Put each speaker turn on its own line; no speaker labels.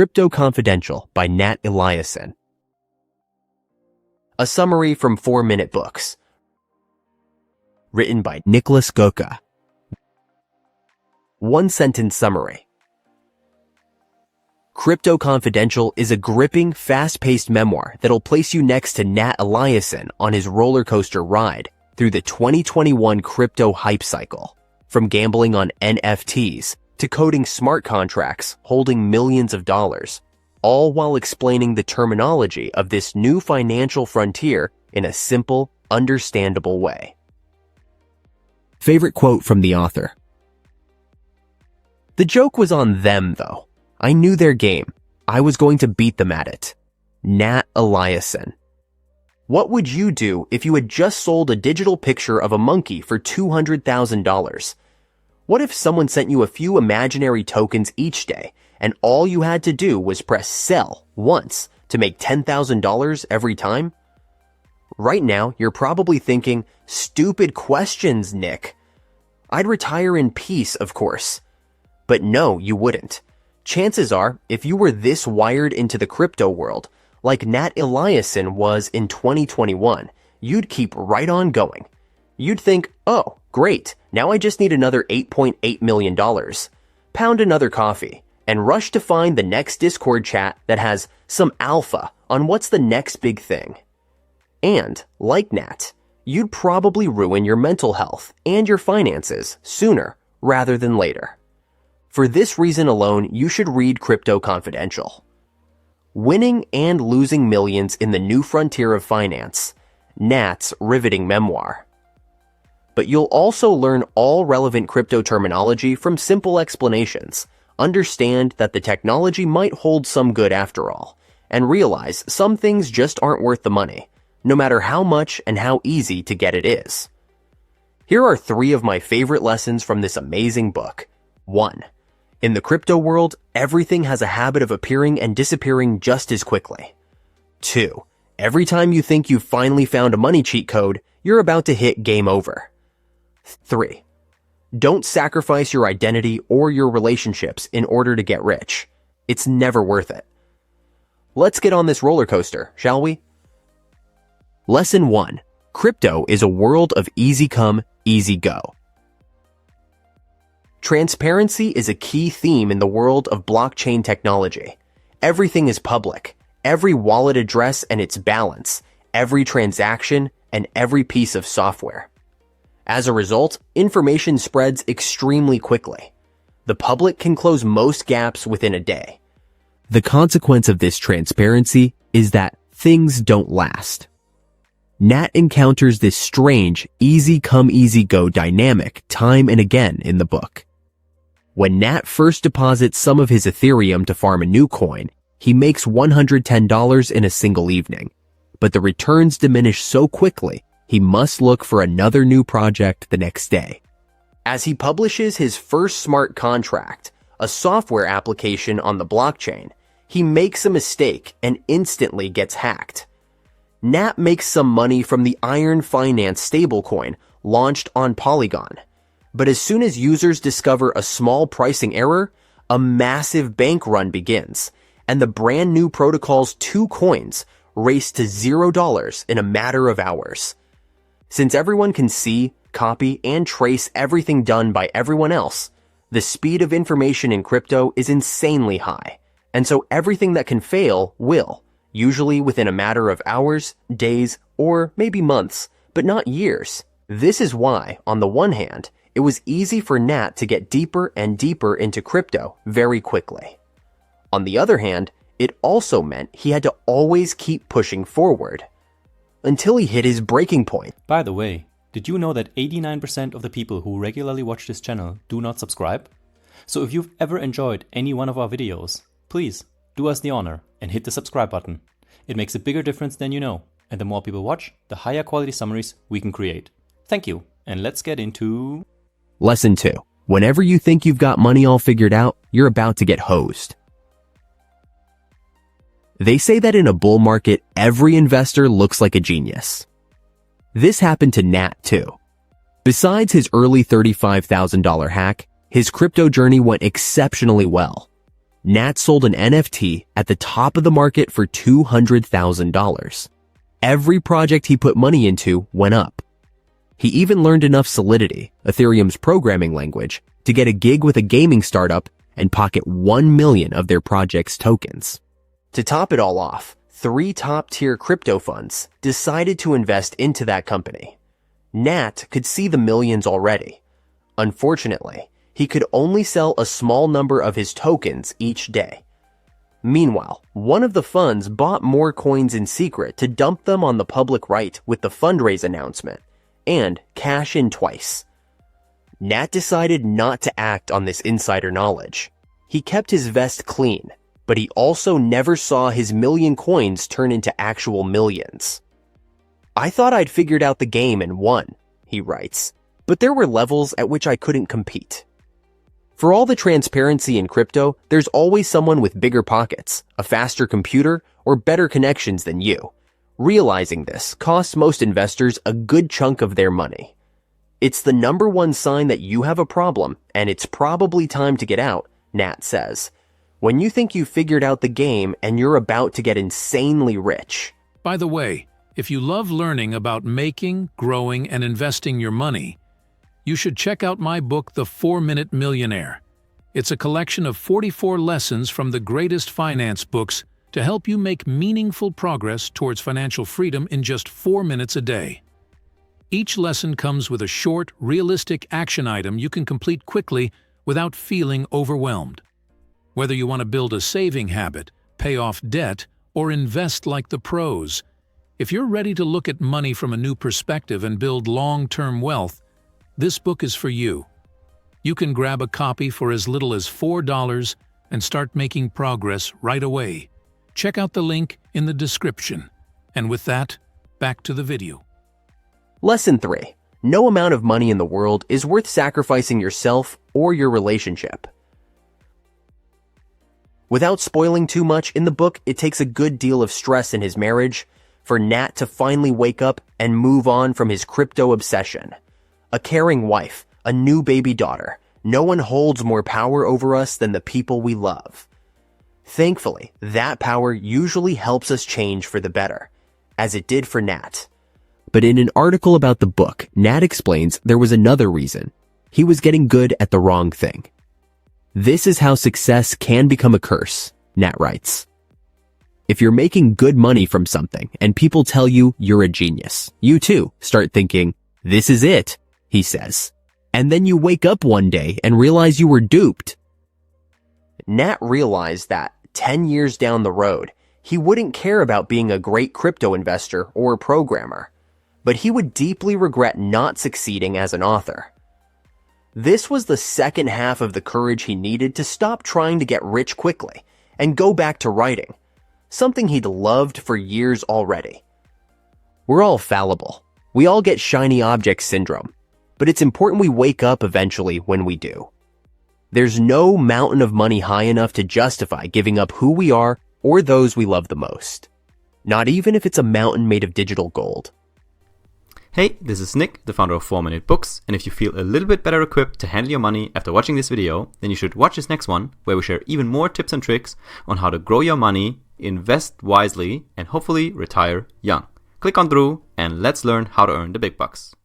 Crypto Confidential by Nat Eliason. A summary from 4-Minute Books. Written by Nicholas Goka. One-sentence summary. Crypto Confidential is a gripping, fast-paced memoir that'll place you next to Nat Eliason on his roller coaster ride through the 2021 crypto hype cycle. From gambling on NFTs to coding smart contracts holding millions of dollars, all while explaining the terminology of this new financial frontier in a simple, understandable way. Favorite quote from the author. The joke was on them, though. I knew their game. I was going to beat them at it. Nat Eliason. What would you do if you had just sold a digital picture of a monkey for $200,000? What if someone sent you a few imaginary tokens each day, and all you had to do was press sell once to make $10,000 every time? Right now, you're probably thinking, stupid questions, Nick. I'd retire in peace, of course. But no, you wouldn't. Chances are, if you were this wired into the crypto world, like Nat Eliason was in 2021, you'd keep right on going. You'd think, oh, great, now I just need another $8.8 million. Pound another coffee, and rush to find the next Discord chat that has some alpha on what's the next big thing. And, like Nat, you'd probably ruin your mental health and your finances sooner rather than later. For this reason alone, you should read Crypto Confidential. Winning and losing millions in the new frontier of finance, Nat's riveting memoir. But you'll also learn all relevant crypto terminology from simple explanations, understand that the technology might hold some good after all, and realize some things just aren't worth the money, no matter how much and how easy to get it is. Here are 3 of my favorite lessons from this amazing book. 1. In the crypto world, everything has a habit of appearing and disappearing just as quickly. 2. Every time you think you've finally found a money cheat code, you're about to hit game over. 3. Don't sacrifice your identity or your relationships in order to get rich. It's never worth it. Let's get on this roller coaster, shall we? Lesson 1. Crypto is a world of easy come, easy go. Transparency is a key theme in the world of blockchain technology. Everything is public. Every wallet address and its balance, every transaction, and every piece of software. As a result, information spreads extremely quickly. The public can close most gaps within a day. The consequence of this transparency is that things don't last. Nat encounters this strange, easy come, easy go dynamic time and again in the book. When Nat first deposits some of his Ethereum to farm a new coin, he makes $110 in a single evening. But the returns diminish so quickly, he must look for another new project the next day. As he publishes his first smart contract, a software application on the blockchain, he makes a mistake and instantly gets hacked. Nat makes some money from the Iron Finance stablecoin launched on Polygon. But as soon as users discover a small pricing error, a massive bank run begins, and the brand new protocol's 2 coins race to $0 in a matter of hours. Since everyone can see, copy, and trace everything done by everyone else, the speed of information in crypto is insanely high, and so everything that can fail will, usually within a matter of hours, days, or maybe months, but not years. This is why, on the one hand, it was easy for Nat to get deeper and deeper into crypto very quickly. On the other hand, it also meant he had to always keep pushing forward until he hit his breaking point.
By the way, did you know that 89% of the people who regularly watch this channel do not subscribe? So if you've ever enjoyed any one of our videos, please do us the honor and hit the subscribe button. It makes a bigger difference than you know, and the more people watch, the higher quality summaries we can create. Thank you, and let's get into...
Lesson 2. Whenever you think you've got money all figured out, you're about to get hosed. They say that in a bull market, every investor looks like a genius. This happened to Nat too. Besides his early $35,000 hack, his crypto journey went exceptionally well. Nat sold an NFT at the top of the market for $200,000. Every project he put money into went up. He even learned enough Solidity, Ethereum's programming language, to get a gig with a gaming startup and pocket 1 million of their project's tokens. To top it all off, 3 top-tier crypto funds decided to invest into that company. Nat could see the millions already. Unfortunately, he could only sell a small number of his tokens each day. Meanwhile, one of the funds bought more coins in secret to dump them on the public right with the fundraise announcement and cash in twice. Nat decided not to act on this insider knowledge. He kept his vest clean, but he also never saw his million coins turn into actual millions. "I thought I'd figured out the game and won," he writes, "but there were levels at which I couldn't compete." For all the transparency in crypto, there's always someone with bigger pockets, a faster computer, or better connections than you. Realizing this costs most investors a good chunk of their money. It's the number one sign that you have a problem, and it's probably time to get out, Nat says. When you think you've figured out the game and you're about to get insanely rich.
By the way, if you love learning about making, growing, and investing your money, you should check out my book, The 4-Minute Millionaire. It's a collection of 44 lessons from the greatest finance books to help you make meaningful progress towards financial freedom in just 4 minutes a day. Each lesson comes with a short, realistic action item you can complete quickly without feeling overwhelmed. Whether you want to build a saving habit, pay off debt, or invest like the pros, if you're ready to look at money from a new perspective and build long-term wealth, this book is for you. You can grab a copy for as little as $4 and start making progress right away. Check out the link in the description. And with that, back to the video.
Lesson 3. No amount of money in the world is worth sacrificing yourself or your relationship. Without spoiling too much, in the book, it takes a good deal of stress in his marriage for Nat to finally wake up and move on from his crypto obsession. A caring wife, a new baby daughter. No one holds more power over us than the people we love. Thankfully, that power usually helps us change for the better, as it did for Nat. But in an article about the book, Nat explains there was another reason. He was getting good at the wrong thing. This is how success can become a curse, Nat writes. If you're making good money from something and people tell you you're a genius, you too start thinking, "This is it," he says. And then you wake up one day and realize you were duped. Nat realized that 10 years down the road, he wouldn't care about being a great crypto investor or programmer, but he would deeply regret not succeeding as an author. This was the second half of the courage he needed to stop trying to get rich quickly and go back to writing, something he'd loved for years already. We're all fallible. We all get shiny object syndrome, but it's important we wake up eventually when we do. There's no mountain of money high enough to justify giving up who we are or those we love the most. Not even if it's a mountain made of digital gold.
Hey, this is Nick, the founder of 4-Minute Books, and if you feel a little bit better equipped to handle your money after watching this video, then you should watch this next one, where we share even more tips and tricks on how to grow your money, invest wisely, and hopefully retire young. Click on through and let's learn how to earn the big bucks.